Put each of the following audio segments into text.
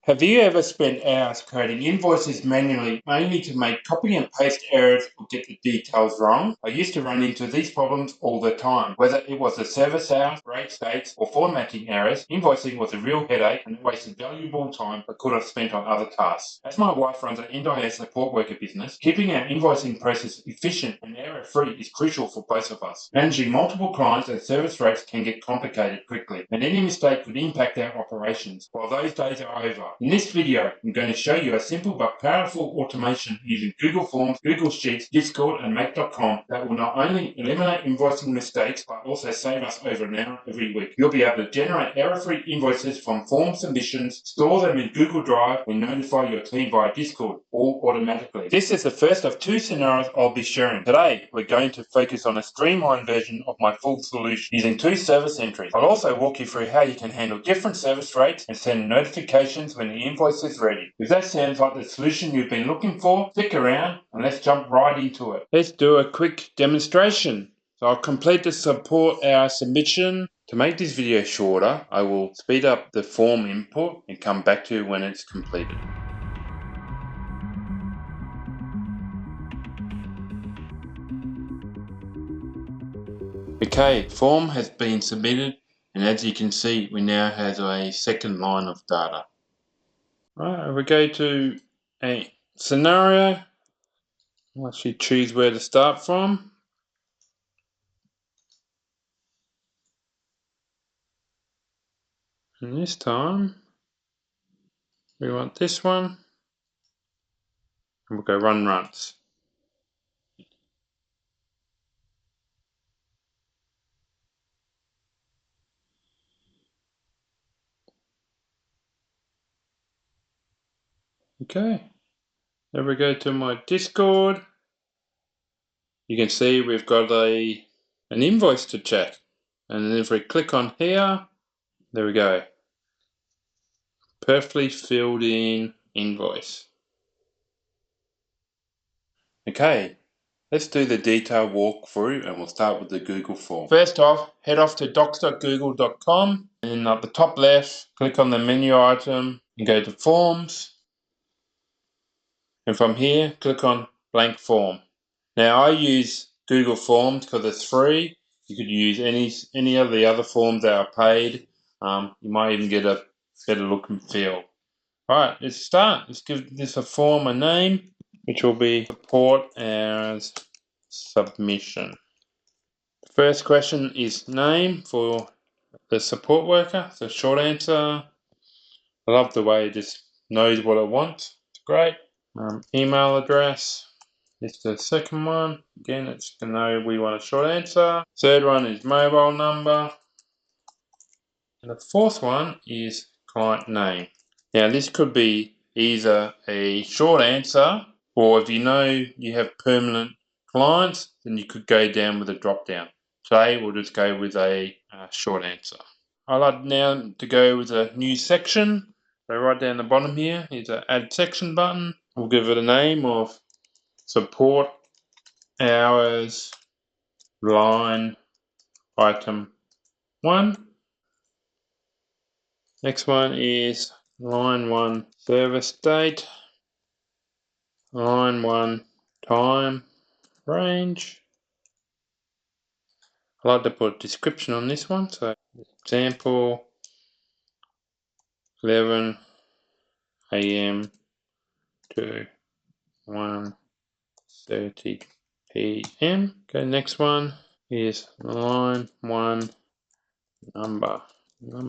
Have you ever spent hours creating invoices manually, mainly to make copy and paste errors or get the details wrong? I used to run into these problems all the time. Whether it was the service hours, rate dates, or formatting errors, invoicing was a real headache and wasted valuable time I could have spent on other tasks. As my wife runs an end-to-end support worker business, keeping our invoicing process efficient and error-free is crucial for both of us. Managing multiple clients and service rates can get complicated quickly, and any mistake could impact our operations. While those days are over, in this video, I'm going to show you a simple but powerful automation using Google Forms, Google Sheets, Discord, and Make.com that will not only eliminate invoicing mistakes, but also save us over an hour every week. You'll be able to generate error-free invoices from form submissions, store them in Google Drive, and notify your team via Discord, all automatically. This is the first of two scenarios I'll be sharing. Today, we're going to focus on a streamlined version of my full solution using two service entries. I'll also walk you through how you can handle different service rates and send notifications when the invoice is ready. If that sounds like the solution you've been looking for, stick around and let's jump right into it. Let's do a quick demonstration. So I'll complete the support hour submission. To make this video shorter, I will speed up the form input and come back to you when it's completed. Okay, form has been submitted, and as you can see, we now have a second line of data. Right, we go to a scenario. I'll actually choose where to start from. And this time, we want this one. And we'll go run runs. Okay, then we go to my Discord. You can see we've got an invoice to check. And then if we click on here, there we go. Perfectly filled in invoice. Okay, let's do the detailed walkthrough and we'll start with the Google form. First off, head off to docs.google.com and at the top left, click on the menu item and go to Forms. And from here, click on Blank Form. Now I use Google Forms because it's free. You could use any of the other forms that are paid. You might even get a better look and feel. Alright, let's start. Let's give this a form a name, which will be support as submission. The first question is name for the support worker. So short answer. I love the way it just knows what it wants. It's great. Email address. It's the second one. Again, it's to know we want a short answer. Third one is mobile number. And the fourth one is client name. Now this could be either a short answer, or if you know you have permanent clients, then you could go down with a drop down. Today we'll just go with a short answer. I like now to go with a new section. So right down the bottom here is an add section button. We'll give it a name of support hours line item 1. Next one is line 1 service date, line 1 time range. I like to put a description on this one, so example 11 AM to 1:30 PM. Okay, next one is line 1 number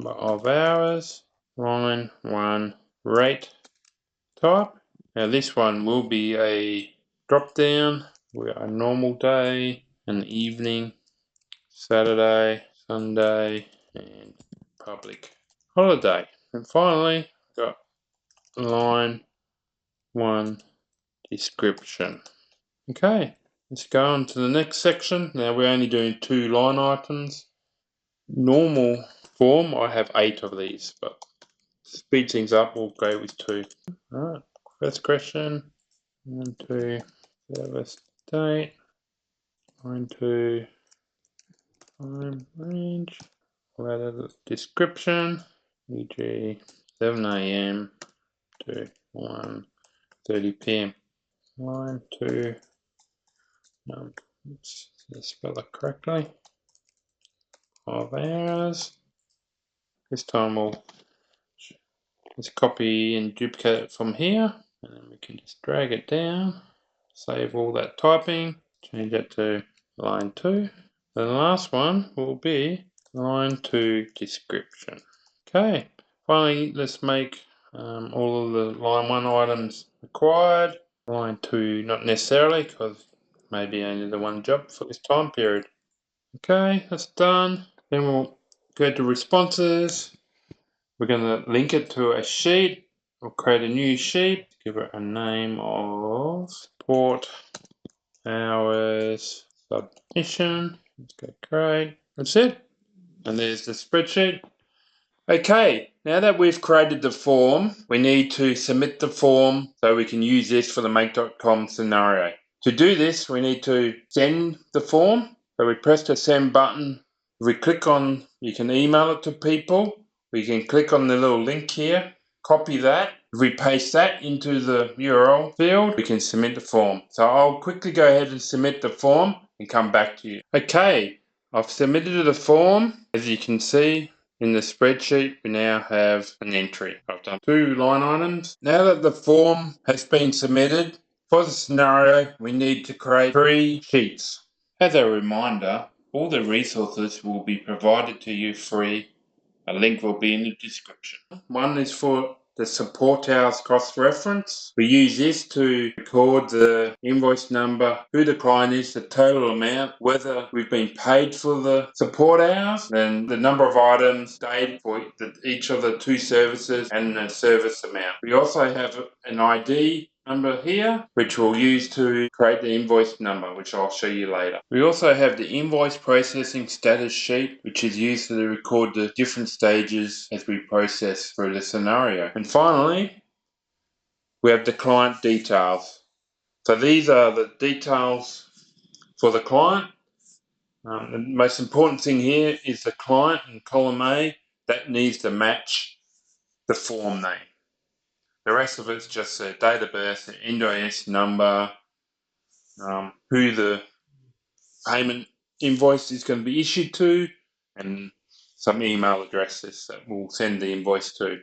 of hours, line 1 rate type. Now this one will be a drop down. We're a normal day, an evening, Saturday, Sunday, and public holiday. And finally, got line 1 description. Okay, let's go on to the next section. Now we're only doing 2 line items. Normal form, I have 8 of these, but to speed things up, we'll go with 2. Alright, first question. 1, 2, service date. 1, 2, time range. We'll add a description, e.g. 7 AM to 1:30 p.m. Line 2. Let's spell it correctly. 5 hours. This time we'll just copy and duplicate it from here, and then we can just drag it down, save all that typing, change that to line 2. The last one will be line 2 description. Okay, finally let's make all of the line 1 items required. Line 2 not necessarily, because maybe only the one job for this time period. Okay, that's done. Then we'll go to responses. We're going to link it to a sheet. We'll create a new sheet. Give it a name of support hours submission. Let's go create. That's it. And there's the spreadsheet. Okay, now that we've created the form, we need to submit the form so we can use this for the make.com scenario. To do this, we need to send the form. So we press the send button. We click on, you can email it to people. We can click on the little link here, copy that. If we paste that into the URL field, we can submit the form. So I'll quickly go ahead and submit the form and come back to you. Okay, I've submitted the form. As you can see, in the spreadsheet, we now have an entry. I've done 2 line items. Now that the form has been submitted, for the scenario, we need to create 3 sheets. As a reminder, all the resources will be provided to you free. A link will be in the description. One is for the support hours cross-reference. We use this to record the invoice number, who the client is, the total amount, whether we've been paid for the support hours, and the number of items, date for each of the 2 services, and the service amount. We also have an ID number here, which we'll use to create the invoice number, which I'll show you later. We also have the invoice processing status sheet, which is used to record the different stages as we process through the scenario. And finally, we have the client details. So these are the details for the client. The most important thing here is the client in column A. That needs to match the form name. The rest of it's just a date of birth, an NDIS number, who the payment invoice is going to be issued to, and some email addresses that we'll send the invoice to.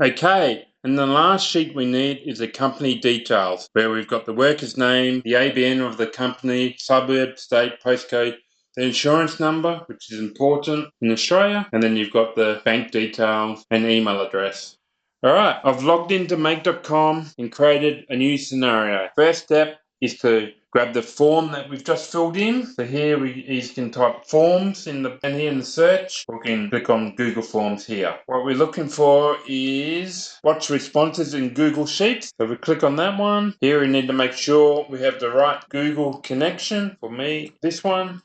Okay, and the last sheet we need is the company details, where we've got the worker's name, the ABN of the company, suburb, state, postcode, the insurance number, which is important in Australia, and then you've got the bank details and email address. Alright, I've logged into make.com and created a new scenario. First step is to grab the form that we've just filled in. So here you can type forms and here in the search, we can click on Google Forms here. What we're looking for is watch responses in Google Sheets. So we click on that one. Here we need to make sure we have the right Google connection. For me, this one.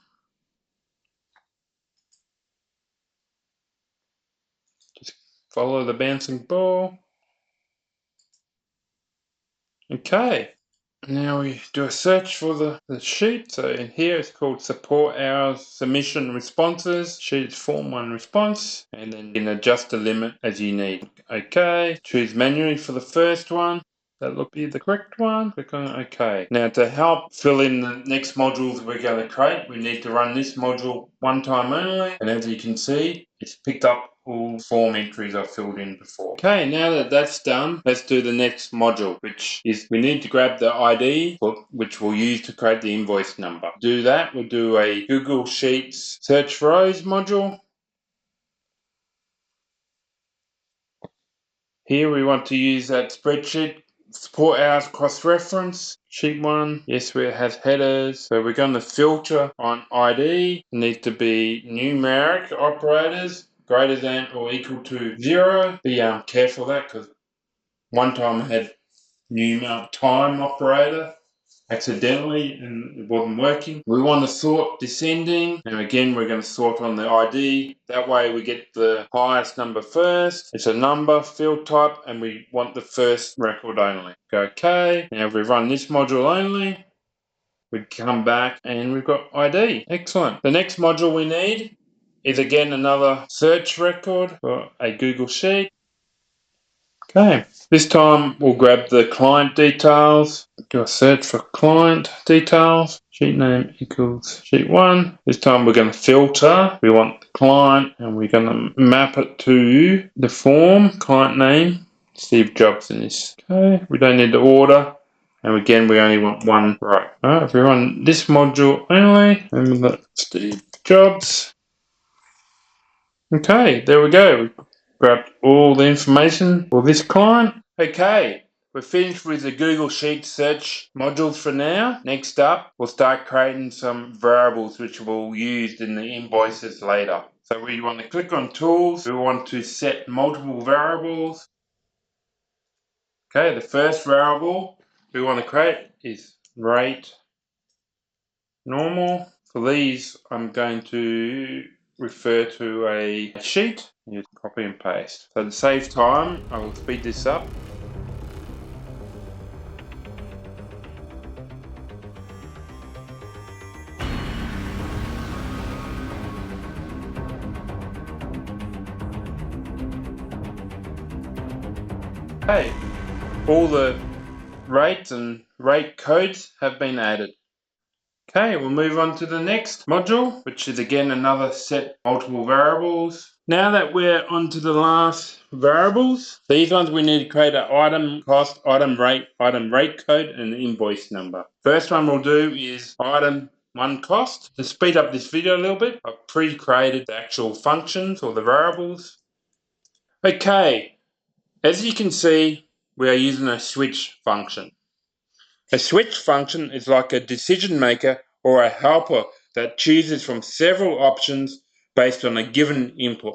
Just follow the bouncing ball. Okay. Now we do a search for the sheet. So in here it's called support hours submission responses. Sheet form 1 response. And then you can adjust the limit as you need. Okay. Choose manually for the first one. That will be the correct one. Click on OK. Now to help fill in the next modules we're going to create, we need to run this module one time only. And as you can see, it's picked up all form entries I filled in before. Okay, now that that's done, let's do the next module, which is we need to grab the ID, which we'll use to create the invoice number. To do that, we'll do a Google Sheets search rows module. Here we want to use that spreadsheet support hours cross-reference. Sheet 1, yes, where it has headers. So we're going to filter on ID. It needs to be numeric operators greater than or equal to 0. Be careful of that, because one time I had numeric time operator accidentally and it wasn't working. We want to sort descending, and again we're going to sort on the ID. That way we get the highest number first. It's a number field type and we want the first record only. Go OK. Now if we run this module only, we come back and we've got ID. Excellent. The next module we need is again another search record for a Google Sheet. Okay, this time we'll grab the client details, do a search for client details, sheet name equals sheet 1. This time we're going to filter, we want the client and we're going to map it to the form, client name, Steve Jobs in this. Okay, we don't need the order. And again, we only want one row. Alright, if we run this module only, and we've got Steve Jobs. Okay, there we go. We grabbed all the information for this client. Okay, we're finished with the Google Sheets search modules for now. Next up, we'll start creating some variables which we'll use in the invoices later. So we want to click on Tools. We want to set multiple variables. Okay, the first variable we want to create is rate normal. For these, I'm going to refer to a sheet. Use copy and paste. So to save time, I will speed this up. Okay, all the rates and rate codes have been added. Okay, we'll move on to the next module, which is again another set multiple variables. Now that we're on to the last variables, these ones we need to create an item cost, item rate code, and an invoice number. First one we'll do is item 1 cost. To speed up this video a little bit, I've pre-created the actual functions or the variables. Okay, as you can see, we are using a switch function. A switch function is like a decision maker or a helper that chooses from several options based on a given input.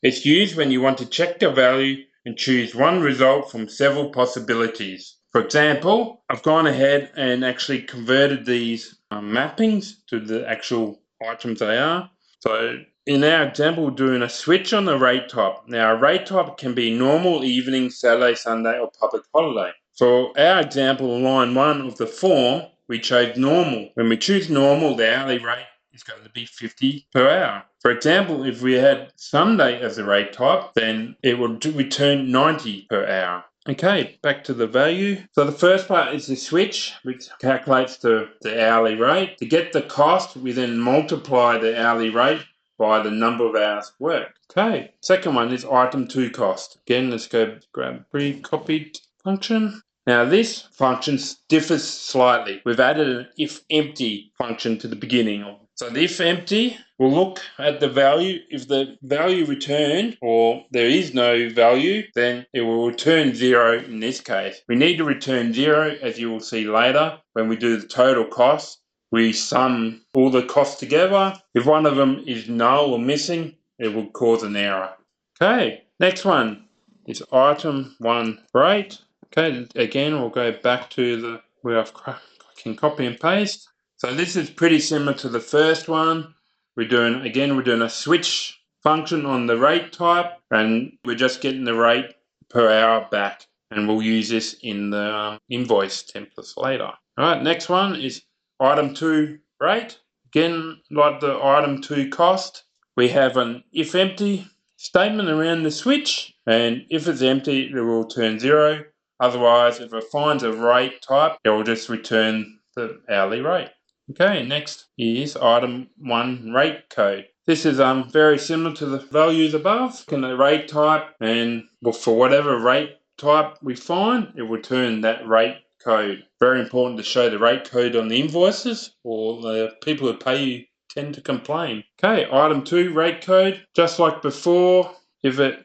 It's used when you want to check the value and choose one result from several possibilities. For example, I've gone ahead and actually converted these mappings to the actual items they are. So in our example, we're doing a switch on the rate type. Now, a rate type can be normal, evening, Saturday, Sunday, or public holiday. For our example, line 1 of the form, we chose normal. When we choose normal, the hourly rate is going to be 50 per hour. For example, if we had Sunday as a rate type, then it would return 90 per hour. Okay, back to the value. So the first part is the switch, which calculates the hourly rate. To get the cost, we then multiply the hourly rate by the number of hours worked. Okay, second one is item 2 cost. Again, let's go grab pre-copied function. Now this function differs slightly. We've added an if empty function to the beginning. So the if empty will look at the value. If the value returned or there is no value, then it will return 0 in this case. We need to return 0, as you will see later when we do the total cost. We sum all the costs together. If one of them is null or missing, it will cause an error. Okay, next one is item 1 rate. Okay, again, we'll go back to where I can copy and paste. So this is pretty similar to the first one. We're doing a switch function on the rate type, and we're just getting the rate per hour back. And we'll use this in the invoice templates later. All right, next one is item 2 rate. Again, like the item 2 cost, we have an if empty statement around the switch, and if it's empty, it will return 0. Otherwise, if it finds a rate type, it will just return the hourly rate. Okay, next is item 1 rate code. This is very similar to the values above. In the rate type, and for whatever rate type we find, it will return that rate code. Very important to show the rate code on the invoices, or the people who pay you tend to complain. Okay, item 2 rate code. Just like before, if it's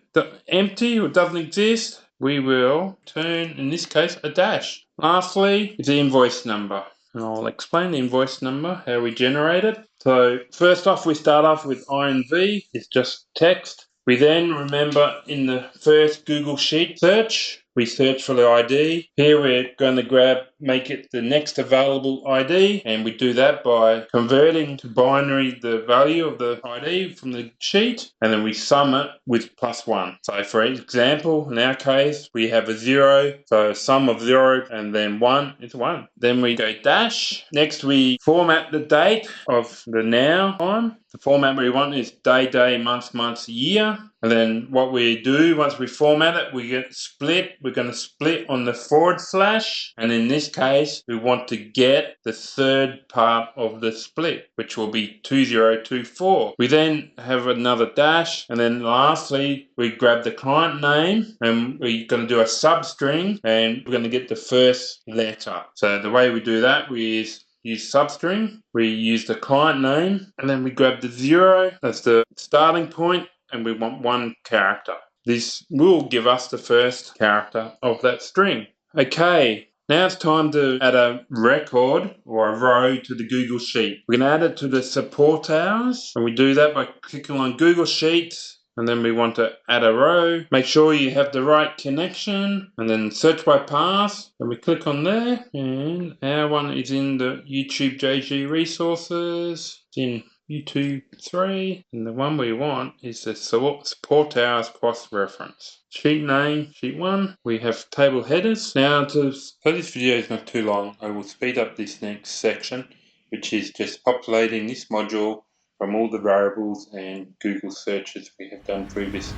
empty or doesn't exist, we will turn, in this case, a dash. Lastly, is the invoice number. And I'll explain the invoice number, how we generate it. So first off, we start off with INV. It's just text. We then, remember, in the first Google Sheet search, we search for the ID. Here we're going to grab make it the next available ID, and we do that by converting to binary the value of the ID from the sheet, and then we sum it with +1. So for example, in our case, we have a 0, so sum of 0 and then 1 is 1. Then we go dash. Next we format the date of the now time. The format we want is day, month, year. And then what we do once we format it, we get split. We're going to split on the /, and in this case we want to get the third part of the split, which will be 2024. We then have another dash, and then lastly we grab the client name and we're going to do a substring, and we're going to get the first letter. So the way we do that is use substring, we use the client name, and then we grab the 0 as the starting point, and we want 1 character. This will give us the first character of that string. Okay, now it's time to add a record or a row to the Google Sheet. We're going to add it to the support hours, and we do that by clicking on Google Sheets. And then we want to add a row. Make sure you have the right connection, and then search by path. And we click on there, and our one is in the YouTube JJJ resources. It's in YouTube 3, and the one we want is the support hours cross reference. Sheet name, sheet 1. We have table headers. Now, so this video is not too long, I will speed up this next section, which is just populating this module from all the variables and Google searches we have done previously.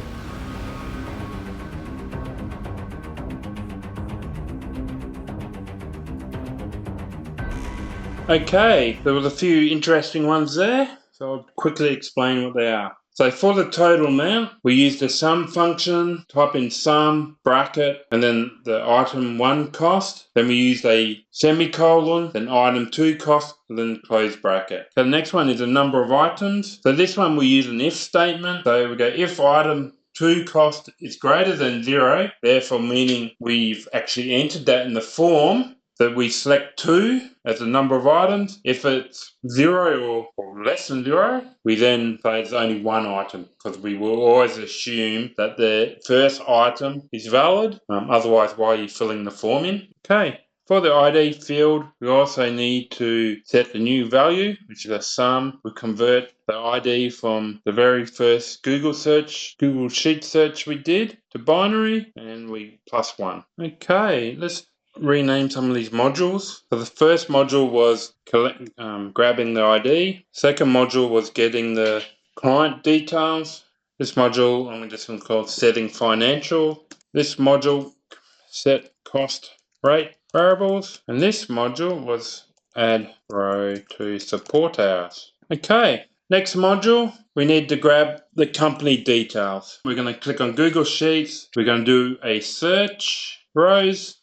Okay, there was a few interesting ones there, so I'll quickly explain what they are. So for the total amount, we use the sum function, type in sum, bracket, and then the item 1 cost. Then we use a semicolon, then item 2 cost, and then close bracket. So the next one is the number of items. So this one we use an if statement. So we go if item 2 cost is greater than 0, therefore meaning we've actually entered that in the form, that we select 2 as the number of items. If it's 0 or less than 0, we then say it's only 1 item, because we will always assume that the first item is valid. Otherwise, why are you filling the form in? Okay. For the ID field, we also need to set the new value, which is a sum. We convert the ID from the very first Google Sheet search we did to binary, and we +1. Okay, let's rename some of these modules. So the first module was grabbing the ID. Second module was getting the client details. This module I'm just going to call setting financial. This module set cost rate variables, and this module was add row to support hours. Okay, next module, we need to grab the company details. We're going to click on Google Sheets. We're going to do a search rows.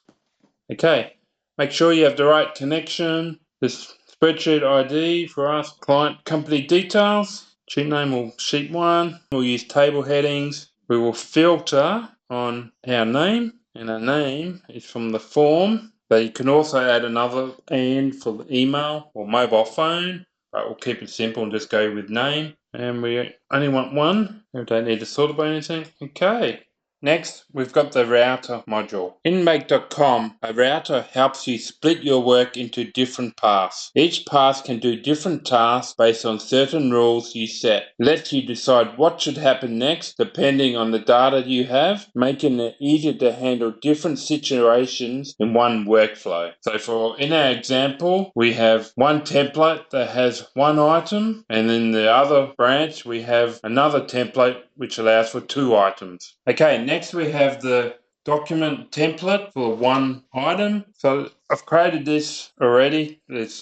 Okay, make sure you have the right connection. This spreadsheet ID for us, client company details. Sheet name will sheet 1. We'll use table headings. We will filter on our name, and our name is from the form. But you can also add another and for the email or mobile phone, but we'll keep it simple and just go with name. And we only want 1. We don't need to sort it by anything. Okay. Next, we've got the router module. In Make.com, a router helps you split your work into different paths. Each path can do different tasks based on certain rules you set. It lets you decide what should happen next depending on the data you have, making it easier to handle different situations in one workflow. So in our example, we have one template that has 1 item, and in the other branch we have another template which allows for 2 items. Okay, next we have the document template for 1 item. So I've created this already. It's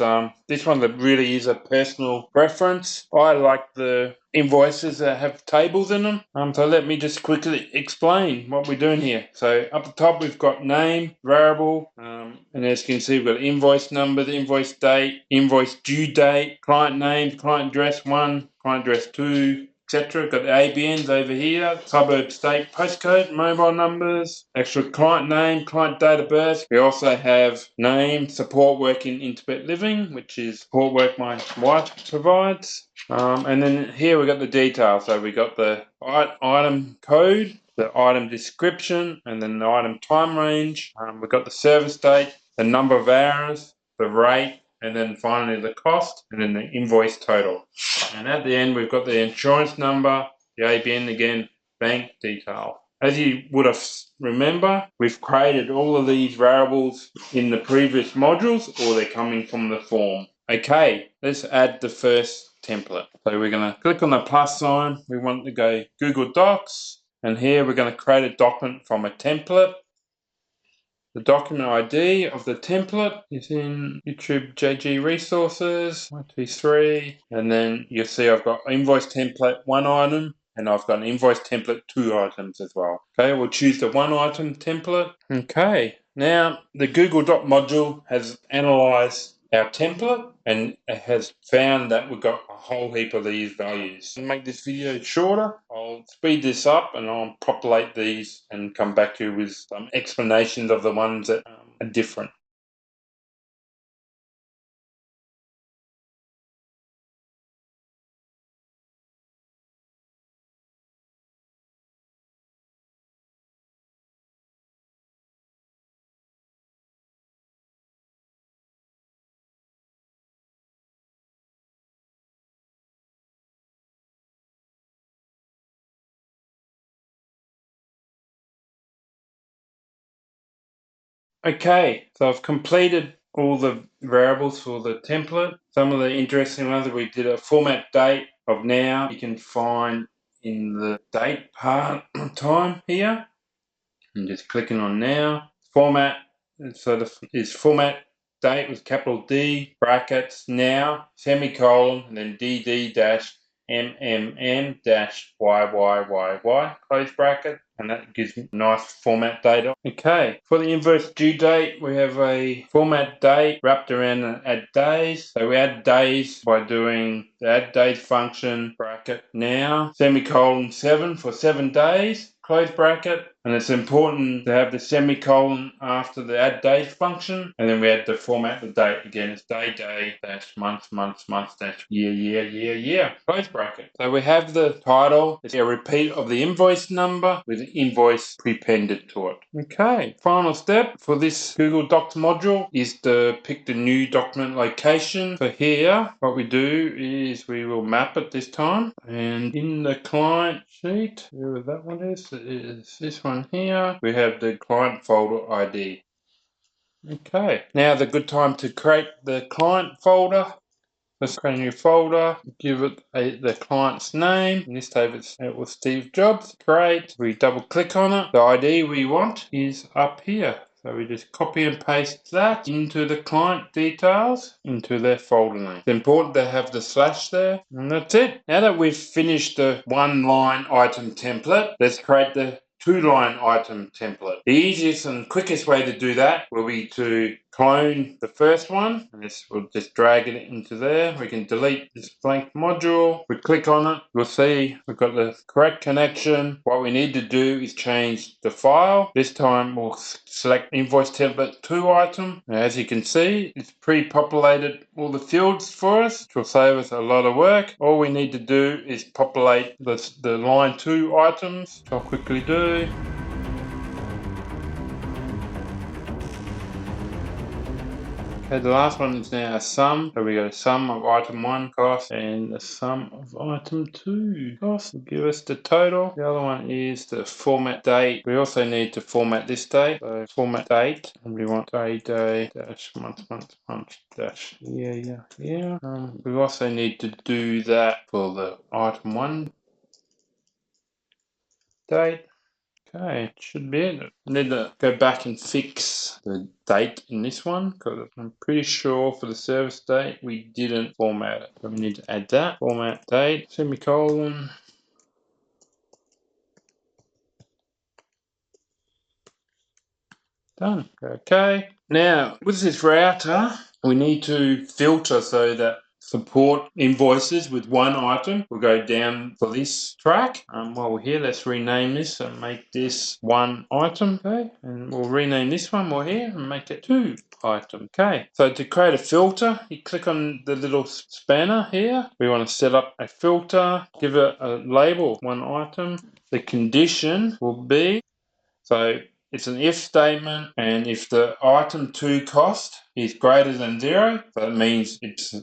this one that really is a personal preference. I like the invoices that have tables in them. So let me just quickly explain what we're doing here. So up the top we've got name, variable, and as you can see we've got invoice number, the invoice date, invoice due date, client name, client address 1, client address 2, etc. Got the ABNs over here, suburb, state, postcode, mobile numbers, actual client name, client date of birth. We also have name, support work in Intimate Living, which is support work my wife provides. And then here we got the details. So we got the item code, the item description, and then the item time range. We've got the service date, the number of hours, the rate, and then finally the cost, and then the invoice total. And at the end, we've got the insurance number, the ABN again, bank detail. As you would have remember, we've created all of these variables in the previous modules, or they're coming from the form. Okay, let's add the first template. So we're going to click on the plus sign. We want to go Google Docs, and here we're going to create a document from a template. The document ID of the template is in YouTube JJJ Resources, 1, 2, 3, and then you'll see I've got invoice template 1 item, and I've got an invoice template 2 items as well. Okay, we'll choose the 1 item template. Okay, now the Google Doc module has analyzed our template and it has found that we've got a whole heap of these values. To make this video shorter, I'll speed this up and I'll populate these and come back to you with some explanations of the ones that are different. Okay, so I've completed all the variables for the template. Some of the interesting ones, we did a format date of now. You can find in the date part time here. I'm just clicking on now. Format, so is format date with capital D, brackets, now, semicolon, and then DD dash MMM dash YYYY, close bracket, and that gives me a nice format date. Okay, for the inverse due date, we have a format date wrapped around an add days. So we add days by doing the add days function, bracket, now, semicolon 7 for 7 days, close bracket, and it's important to have the semicolon after the add date function, and then we add the format the date again. It's day dash month dash year, close bracket. So we have the title. It's a repeat of the invoice number with the invoice prepended to it. Okay, final step for this Google Docs module is to pick the new document location. So here, what we do is we will map it this time, and in the client sheet, where that one is this one here. We have the client folder ID. Okay, now the good time to create the client folder. Let's create a new folder, give it the client's name. In this case, it was Steve Jobs. Great. We double click on it. The ID we want is up here. So we just copy and paste that into the client details, into their folder name. It's important to have the slash there, and that's it. Now that we've finished the 1-line item template, let's create the 2-line item template. The easiest and quickest way to do that will be to clone the first one, and we'll just drag it into there. We can delete this blank module. We click on it. We'll see we've got the correct connection. What we need to do is change the file. This time we'll select invoice template 2 item. Now, as you can see, it's pre-populated all the fields for us, which will save us a lot of work. All we need to do is populate the line 2 items, which I'll quickly do. Okay, the last one is now a sum. So we got a sum of item 1 cost and a sum of item 2 cost will give us the total. The other one is the format date. We also need to format this date. So format date, and we want day dash month dash year. We also need to do that for the item 1 date. Okay, should be it. I need to go back and fix the date in this one because I'm pretty sure for the service date we didn't format it. So we need to add that. Format date, semicolon. Done. Okay. Now, with this router, we need to filter so that support invoices with 1 item will go down for this track. While we're here, let's rename this and make this 1 item. Okay, and we'll rename this one while here and make it 2 item. Okay, so to create a filter, you click on the little spanner here. We want to set up a filter, give it a label 1 item. The condition will be, so it's an if statement, and if the item to cost is greater than 0, that means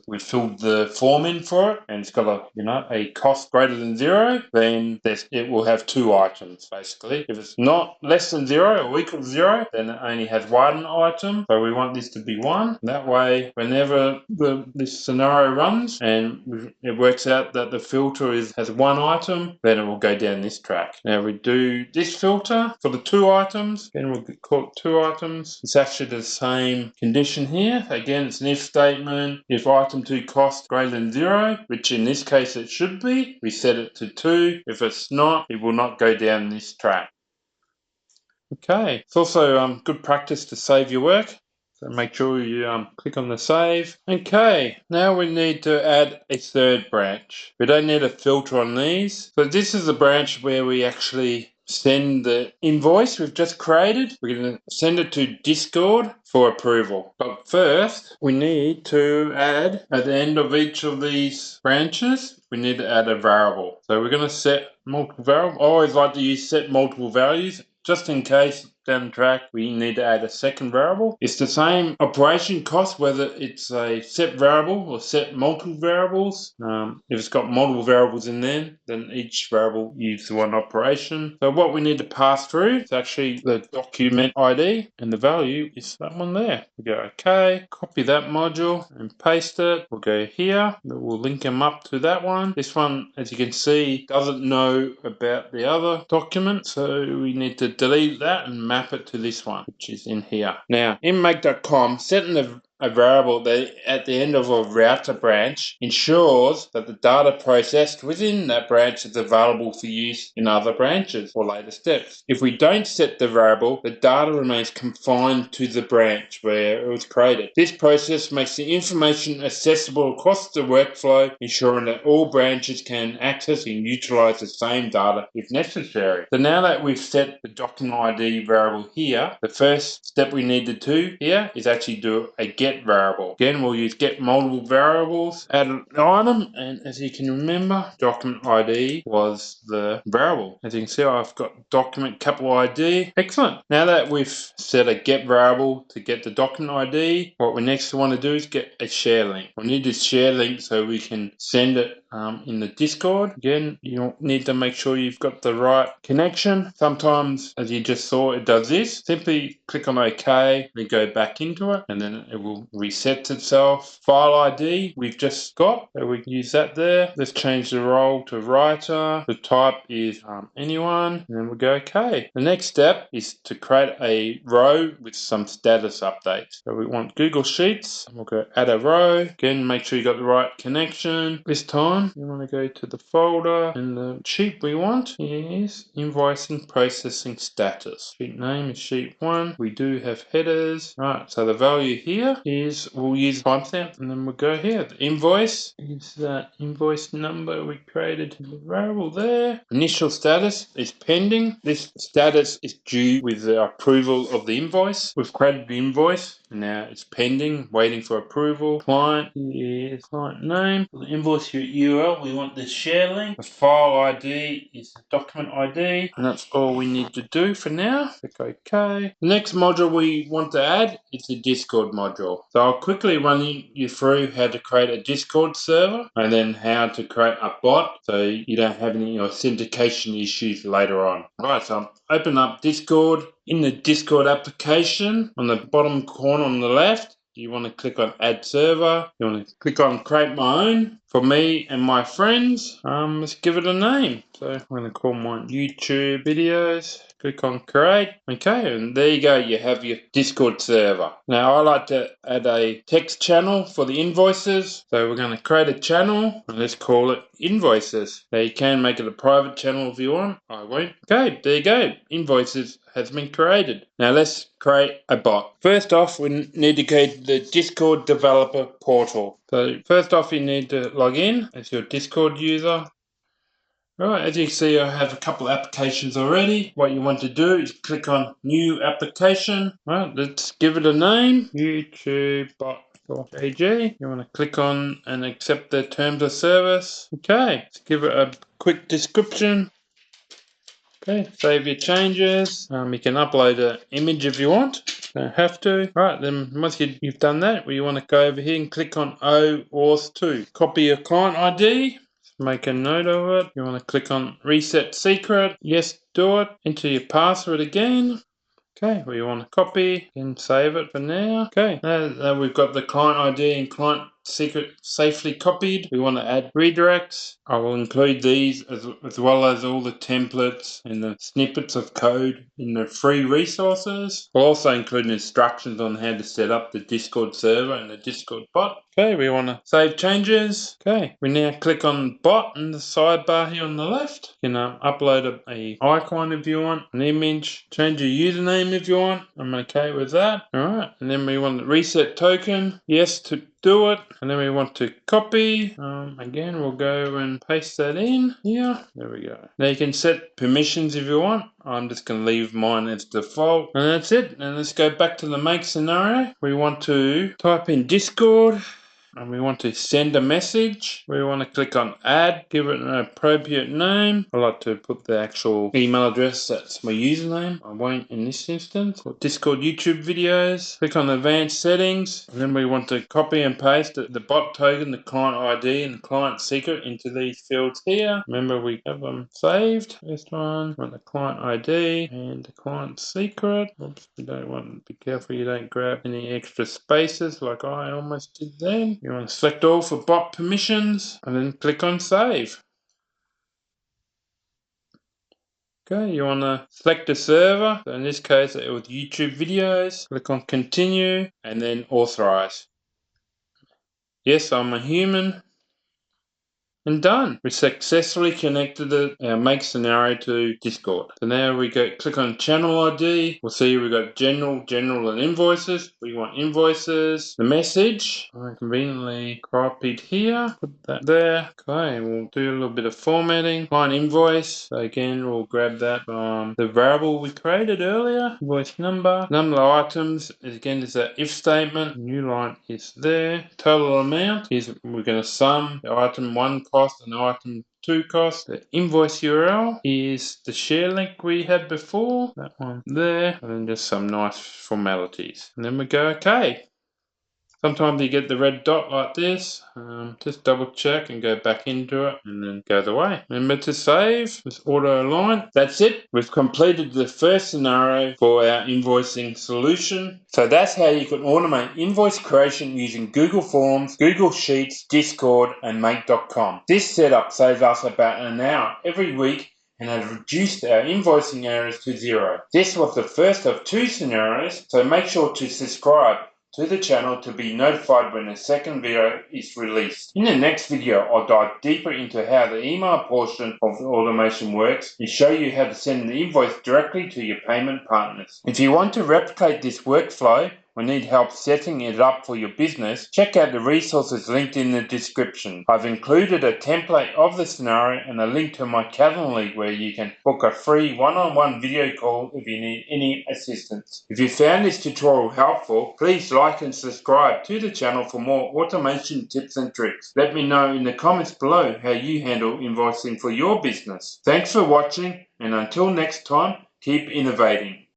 we filled the form in for it, and it's got a cost greater than 0, then it will have 2 items basically. If it's not less than 0 or equal to 0, then it only has 1 item. So we want this to be 1. That way, whenever this scenario runs and it works out that the filter has 1 item, then it will go down this track. Now we do this filter for the 2 items, then we'll call it 2 items. It's actually the same condition here. Again, it's an if statement. If item 2 cost greater than 0, which in this case it should be, we set it to 2. If it's not, it will not go down this track. Okay, it's also good practice to save your work. So make sure you click on the save. Okay, now we need to add a third branch. We don't need a filter on these. So this is the branch where we actually send the invoice we've just created. We're going to send it to Discord for approval. But first, we need to add, at the end of each of these branches, we need to add a variable. So we're going to set multiple variables. I always like to use set multiple values, just in case down the track we need to add a second variable. It's the same operation cost whether it's a set variable or set multiple variables. If it's got multiple variables in there, then each variable uses one operation. So what we need to pass through is actually the document ID, and the value is that one there. We go OK, copy that module and paste it. We'll go here, we'll link them up to that one. This one, as you can see, doesn't know about the other document, so we need to delete that and map it to this one, which is in here. Now, in make.com, setting a variable that at the end of a router branch ensures that the data processed within that branch is available for use in other branches or later steps. If we don't set the variable, the data remains confined to the branch where it was created. This process makes the information accessible across the workflow, ensuring that all branches can access and utilize the same data if necessary. So now that we've set the document ID variable here, the first step we need to do here is actually do a get variable. Again, we'll use get multiple variables, add an item, and as you can remember, document ID was the variable. As you can see, I've got document capital ID. Excellent. Now that we've set a get variable to get the document ID, what we next want to do is get a share link. We need this share link so we can send it in the Discord. Again, you need to make sure you've got the right connection. Sometimes, as you just saw, it does this. Simply click on OK, we go back into it, and then it will reset itself. File ID we've just got, so we can use that there. Let's change the role to writer. The type is anyone, and then we'll go OK. The next step is to create a row with some status updates. So we want Google Sheets, and we'll go add a row. Again, make sure you got the right connection. This time, you want to go to the folder, and the sheet we want is invoicing processing status. Sheet name is sheet 1. We do have headers. Right, so the value here is we'll use timestamp, and then we'll go here. The invoice is that invoice number we created in the variable there. Initial status is pending. This status is due with the approval of the invoice. We've created the invoice. Now it's pending, waiting for approval. Client is client name. For the invoice URL, we want the share link. The file ID is the document ID. And that's all we need to do for now. Click OK. The next module we want to add is the Discord module. So I'll quickly run you through how to create a Discord server and then how to create a bot so you don't have any authentication issues later on. Right, so open up Discord. In the Discord application, on the bottom corner on the left, you want to click on Add Server. You want to click on Create My Own. For me and my friends, let's give it a name. So I'm going to call mine YouTube Videos. Click on Create. Okay, and there you go. You have your Discord server. Now, I like to add a text channel for the invoices. So we're going to create a channel, and let's call it Invoices. Now, you can make it a private channel if you want. I won't. Okay, there you go. Invoices has been created. Now let's create a bot. First off, we need to go to the Discord developer portal. So first off, you need to log in as your Discord user. Right, as you can see, I have a couple of applications already. What you want to do is click on New Application. Right, let's give it a name. YouTube Bot for JJ. You want to click on and accept the terms of service. Okay, let's give it a quick description. Okay, save your changes. You can upload an image if you want. Don't have to. Right, then once you've done that, you want to go over here and click on OAuth 2. Copy your client ID. Make a note of it. You want to click on Reset Secret. Yes, do it. Enter your password again. Okay, we want to copy and save it for now. Okay, now we've got the client ID and client secret safely copied. We want to add redirects. I will include these as well as all the templates and the snippets of code in the free resources. We'll also include instructions on how to set up the Discord server and the Discord bot. Okay, we want to save changes. Okay, we now click on bot in the sidebar here on the left. You can upload a icon if you want, an image, change your username if you want. I'm okay with that. Alright, and then we want the reset token. Yes to do it. And then we want to copy. Again, we'll go and paste that in here. There we go. Now you can set permissions if you want. I'm just going to leave mine as default. And that's it. And let's go back to the make scenario. We want to type in Discord. And we want to send a message. We want to click on add, give it an appropriate name. I like to put the actual email address, that's my username. I won't in this instance. Discord YouTube videos. Click on advanced settings. And then we want to copy and paste the bot token, the client ID, and the client secret into these fields here. Remember, we have them saved. First one, want the client ID and the client secret. Oops, you don't want to be careful you don't grab any extra spaces like I almost did then. You want to select all for bot permissions and then click on save. Okay, you want to select a server. So in this case, it was YouTube videos. Click on continue and then authorize. Yes, I'm a human. And done. We successfully connected our make scenario to Discord. So now we go click on channel ID. We'll see we've got general, and invoices. We want invoices. The message. I conveniently copied here. Put that there. Okay, we'll do a little bit of formatting. Client invoice. So again, we'll grab that from the variable we created earlier. Invoice number. Number of items. Again, is that if statement. New line is there. Total amount is we're going to sum the item 1 cost and item 2 cost. The invoice URL is the share link we had before. That one there. And then just some nice formalities. And then we go OK. Sometimes you get the red dot like this. Just double check and go back into it and then goes away. Remember to save. Just auto align. That's it. We've completed the first scenario for our invoicing solution. So that's how you can automate invoice creation using Google Forms, Google Sheets, Discord and Make.com. This setup saves us about an hour every week and has reduced our invoicing errors to 0. This was the first of 2 scenarios, so make sure to subscribe to the channel to be notified when the second video is released. In the next video, I'll dive deeper into how the email portion of the automation works and show you how to send the invoice directly to your payment partners. If you want to replicate this workflow or need help setting it up for your business, check out the resources linked in the description. I've included a template of the scenario and a link to my Calendly where you can book a free one-on-one video call if you need any assistance. If you found this tutorial helpful, please like and subscribe to the channel for more automation tips and tricks. Let me know in the comments below how you handle invoicing for your business. Thanks for watching, and until next time, keep innovating.